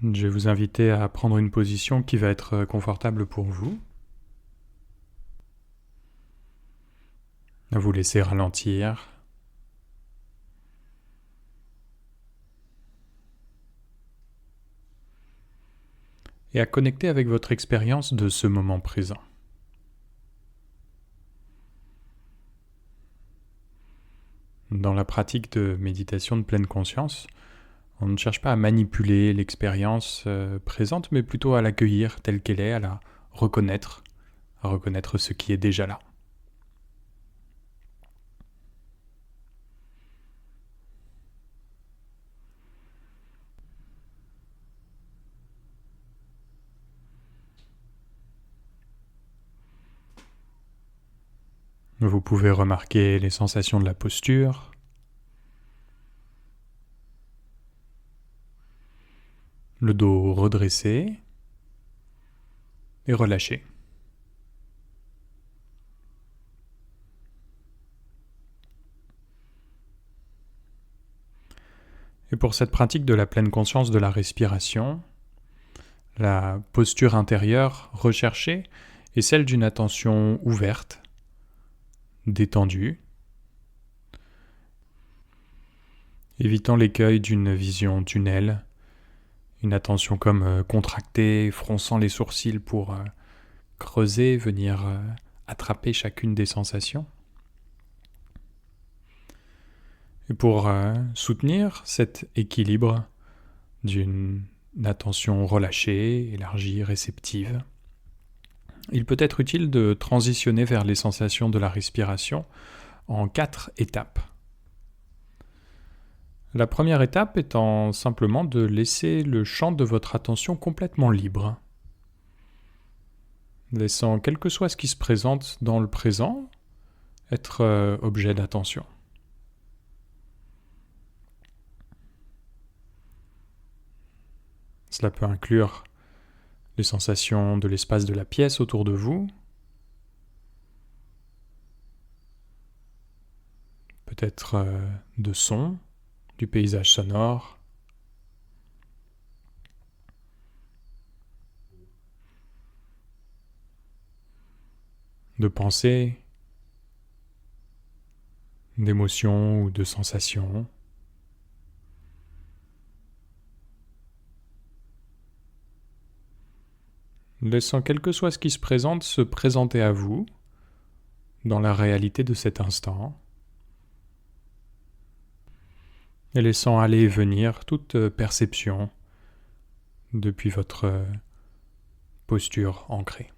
Je vais vous inviter à prendre une position qui va être confortable pour vous, à vous laisser ralentir et à connecter avec votre expérience de ce moment présent. Dans la pratique de méditation de pleine conscience, on ne cherche pas à manipuler l'expérience présente, mais plutôt à l'accueillir telle qu'elle est, à reconnaître ce qui est déjà là. Vous pouvez remarquer les sensations de la posture, le dos redressé et relâché. Et pour cette pratique de la pleine conscience de la respiration, la posture intérieure recherchée est celle d'une attention ouverte, détendue, évitant l'écueil d'une vision tunnel, une attention comme contractée, fronçant les sourcils pour creuser, venir attraper chacune des sensations. Et pour soutenir cet équilibre d'une attention relâchée, élargie, réceptive, il peut être utile de transitionner vers les sensations de la respiration en 4 étapes. La première étape étant simplement de laisser le champ de votre attention complètement libre, laissant quel que soit ce qui se présente dans le présent être objet d'attention. Cela peut inclure les sensations de l'espace de la pièce autour de vous, peut-être de sons, du paysage sonore, de pensées, d'émotions ou de sensations. Laissant quel que soit ce qui se présente se présenter à vous dans la réalité de cet instant et laissant aller et venir toute perception depuis votre posture ancrée.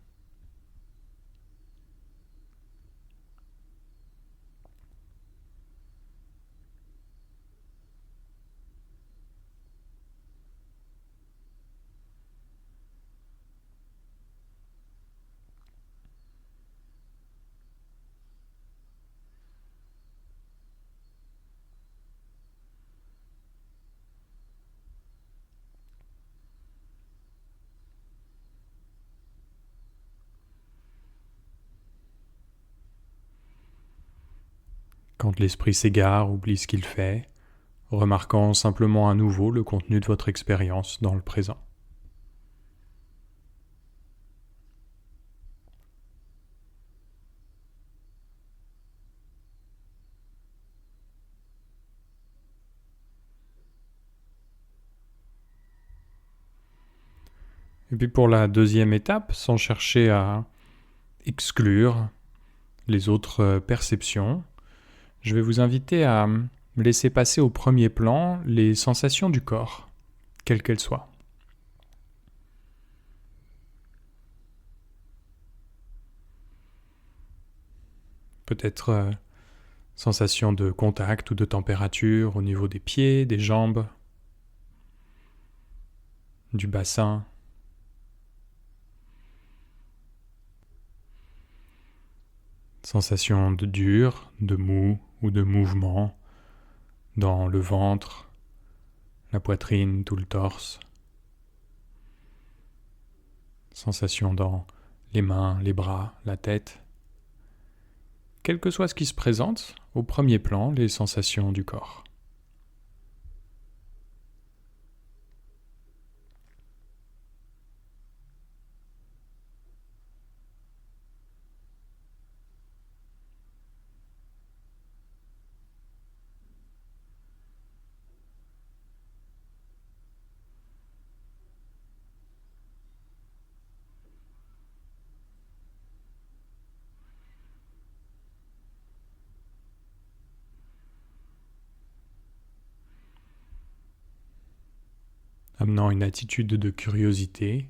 Quand l'esprit s'égare, oublie ce qu'il fait, remarquant simplement à nouveau le contenu de votre expérience dans le présent. Et puis pour la deuxième étape, sans chercher à exclure les autres perceptions, je vais vous inviter à laisser passer au premier plan les sensations du corps, quelles qu'elles soient. Peut-être sensation de contact ou de température au niveau des pieds, des jambes, du bassin. Sensation de dur, de mou ou de mouvement dans le ventre, la poitrine, tout le torse. Sensation dans les mains, les bras, la tête. Quel que soit ce qui se présente, au premier plan, les sensations du corps. amenant une attitude de curiosité.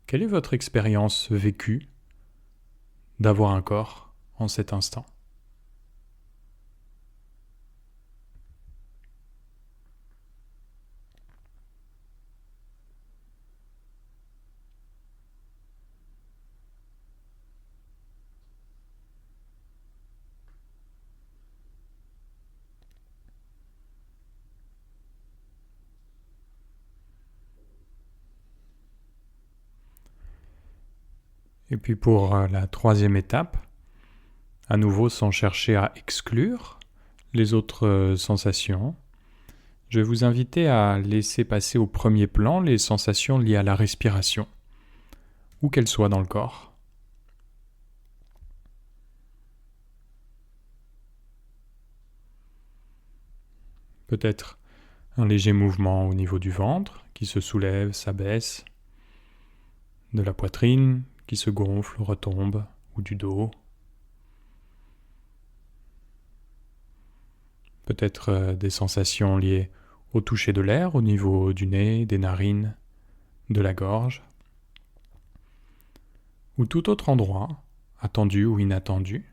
Quelle est votre expérience vécue d'avoir un corps en cet instant? Et puis pour la troisième étape, à nouveau sans chercher à exclure les autres sensations, je vais vous inviter à laisser passer au premier plan les sensations liées à la respiration, où qu'elles soient dans le corps. Peut-être un léger mouvement au niveau du ventre qui se soulève, s'abaisse, de la poitrine qui se gonfle, retombe, ou du dos. Peut-être des sensations liées au toucher de l'air au niveau du nez, des narines, de la gorge, ou tout autre endroit, attendu ou inattendu,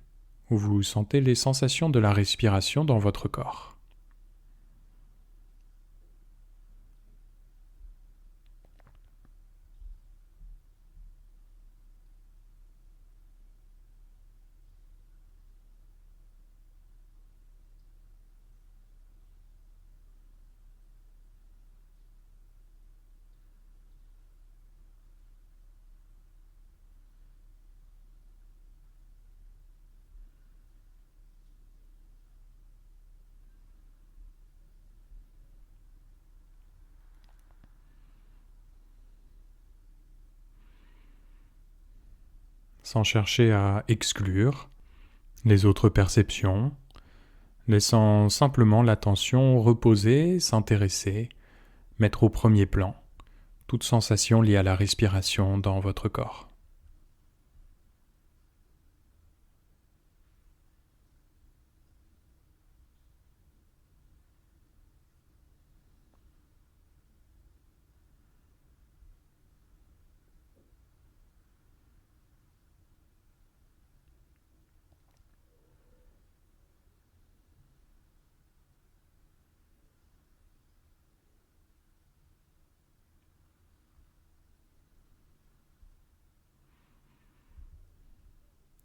où vous sentez les sensations de la respiration dans votre corps. Sans chercher à exclure les autres perceptions, laissant simplement l'attention reposer, s'intéresser, mettre au premier plan toute sensation liée à la respiration dans votre corps.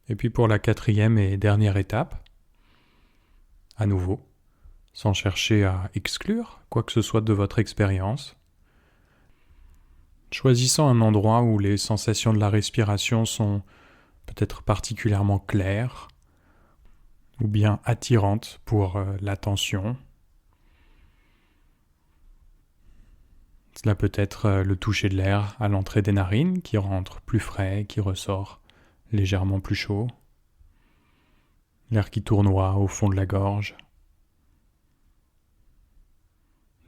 Et puis pour la quatrième et dernière étape, à nouveau, sans chercher à exclure quoi que ce soit de votre expérience, choisissant un endroit où les sensations de la respiration sont peut-être particulièrement claires ou bien attirantes pour l'attention. Cela peut être le toucher de l'air à l'entrée des narines qui rentre plus frais, qui ressort légèrement plus chaud, l'air qui tournoie au fond de la gorge,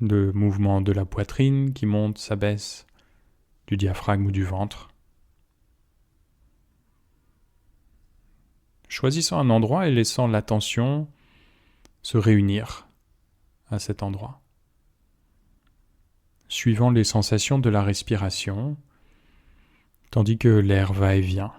le mouvement de la poitrine qui monte, s'abaisse, du diaphragme ou du ventre. Choisissant un endroit et laissant l'attention se réunir à cet endroit. Suivant les sensations de la respiration, tandis que l'air va et vient.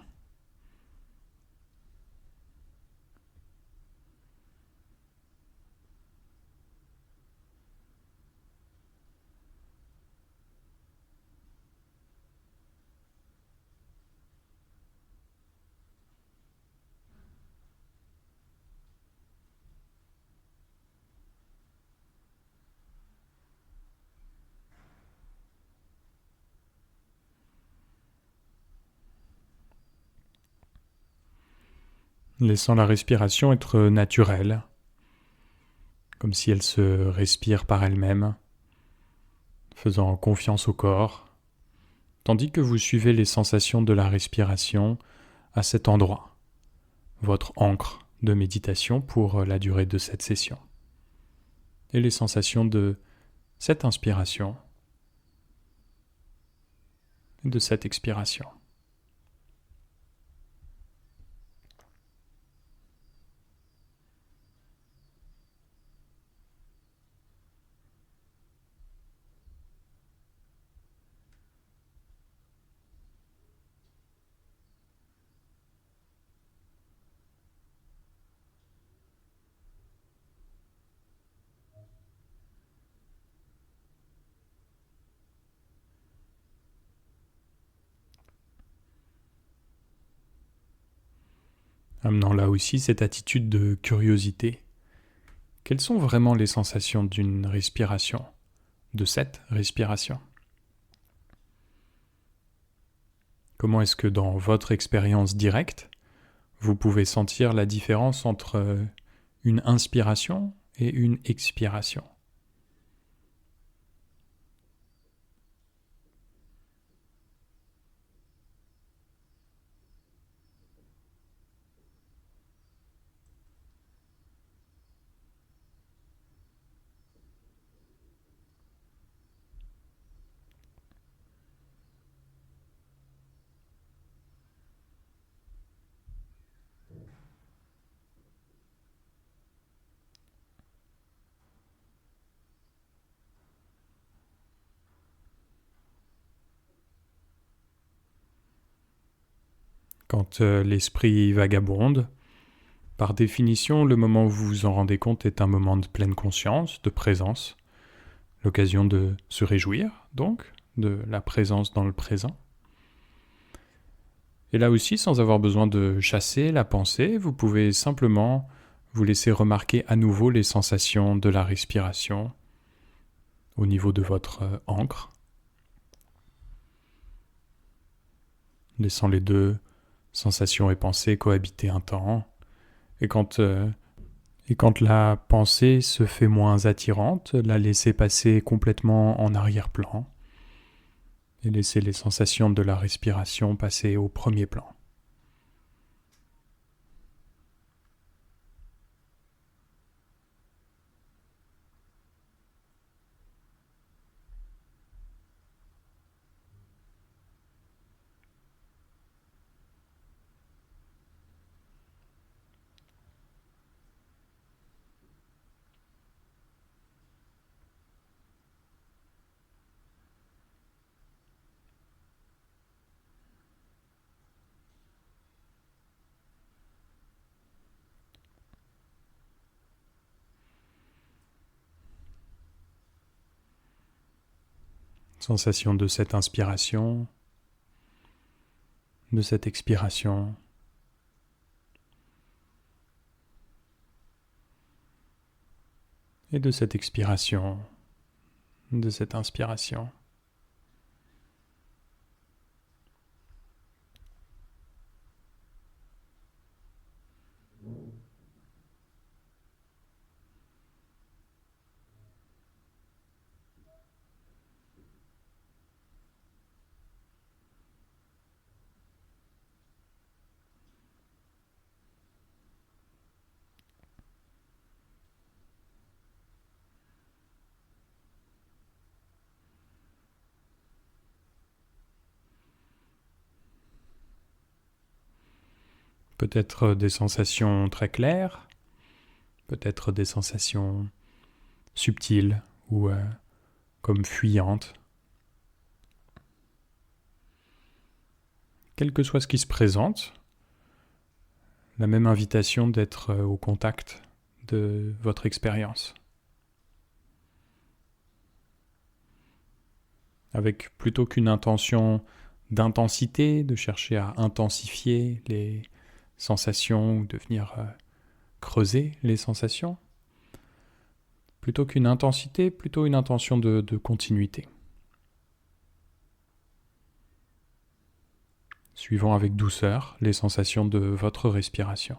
Laissant la respiration être naturelle, comme si elle se respire par elle-même, faisant confiance au corps, tandis que vous suivez les sensations de la respiration à cet endroit, votre ancre de méditation pour la durée de cette session, et les sensations de cette inspiration et de cette expiration. amenant là aussi cette attitude de curiosité. Quelles sont vraiment les sensations d'une respiration, de cette respiration? Comment est-ce que dans votre expérience directe, vous pouvez sentir la différence entre une inspiration et une expiration? Quand l'esprit vagabonde, par définition, le moment où vous vous en rendez compte est un moment de pleine conscience, de présence, l'occasion de se réjouir, donc, de la présence dans le présent. Et là aussi, sans avoir besoin de chasser la pensée, vous pouvez simplement vous laisser remarquer à nouveau les sensations de la respiration au niveau de votre ancre, laissant les deux sensations et pensées cohabiter un temps. Et quand la pensée se fait moins attirante, la laisser passer complètement en arrière-plan et laisser les sensations de la respiration passer au premier plan. Sensation de cette inspiration, de cette expiration. Et de cette expiration, de cette inspiration. Peut-être des sensations très claires, peut-être des sensations subtiles ou comme fuyantes. Quel que soit ce qui se présente, la même invitation d'être au contact de votre expérience. Avec plutôt qu'une intention d'intensité, de chercher à intensifier les sensations ou de venir creuser les sensations, plutôt qu'une intensité, plutôt une intention de continuité. Suivant avec douceur les sensations de votre respiration.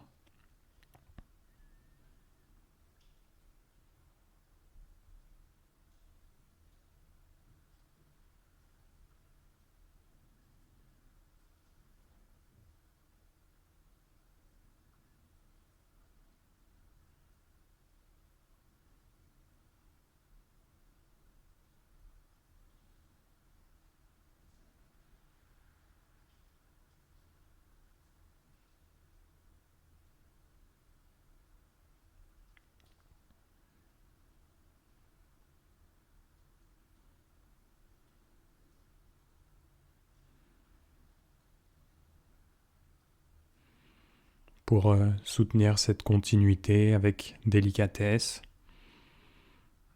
Pour soutenir cette continuité avec délicatesse,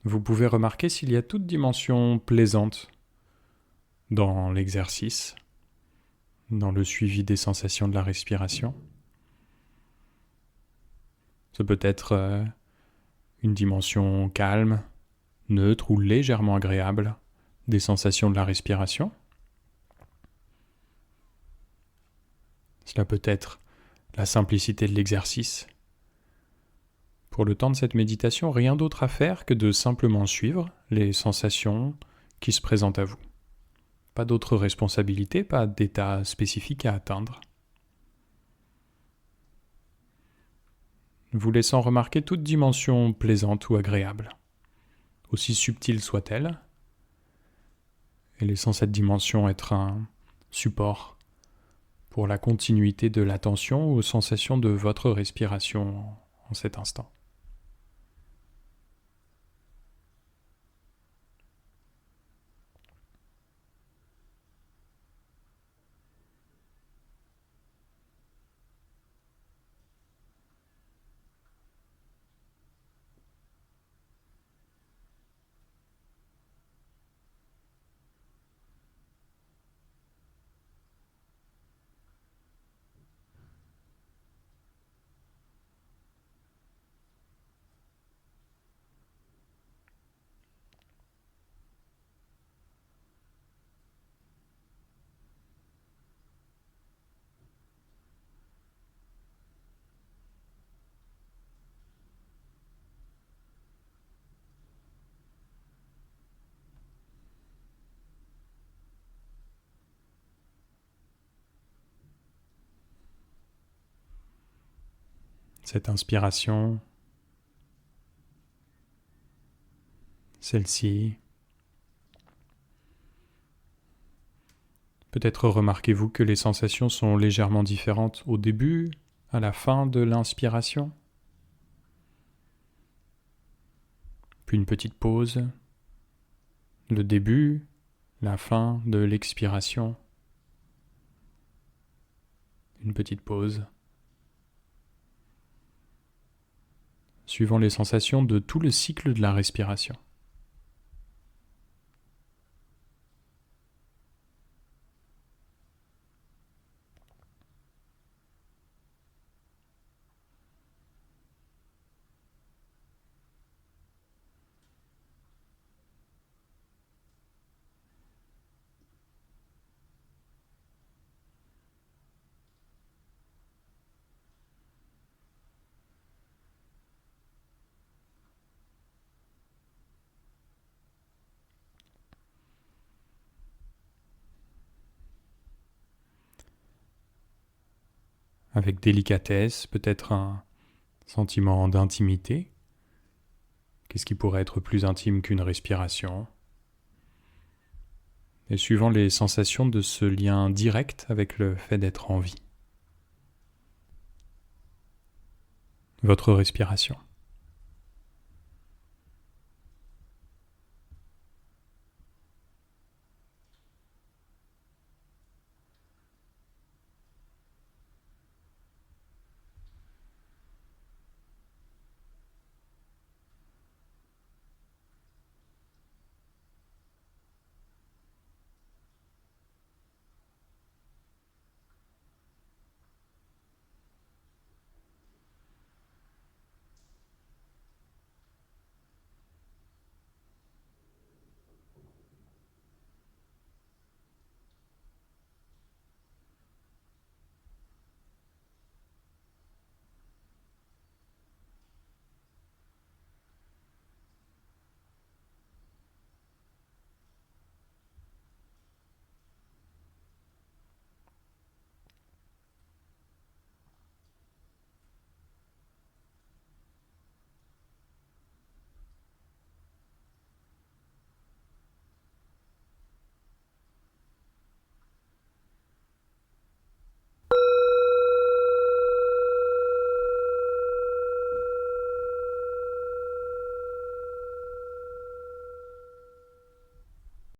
vous pouvez remarquer s'il y a toute dimension plaisante dans l'exercice, dans le suivi des sensations de la respiration. Ce peut être une dimension calme, neutre ou légèrement agréable des sensations de la respiration. Cela peut être la simplicité de l'exercice. Pour le temps de cette méditation, rien d'autre à faire que de simplement suivre les sensations qui se présentent à vous. Pas d'autre responsabilité, pas d'état spécifique à atteindre. Vous laissant remarquer toute dimension plaisante ou agréable, aussi subtile soit-elle, et laissant cette dimension être un support pour la continuité de l'attention aux sensations de votre respiration en cet instant. Cette inspiration, celle-ci, peut-être remarquez-vous que les sensations sont légèrement différentes au début, à la fin de l'inspiration. Puis une petite pause, le début, la fin de l'expiration. Une petite pause. Suivant les sensations de tout le cycle de la respiration. Avec délicatesse, peut-être un sentiment d'intimité. Qu'est-ce qui pourrait être plus intime qu'une respiration? Et suivant les sensations de ce lien direct avec le fait d'être en vie. Votre respiration.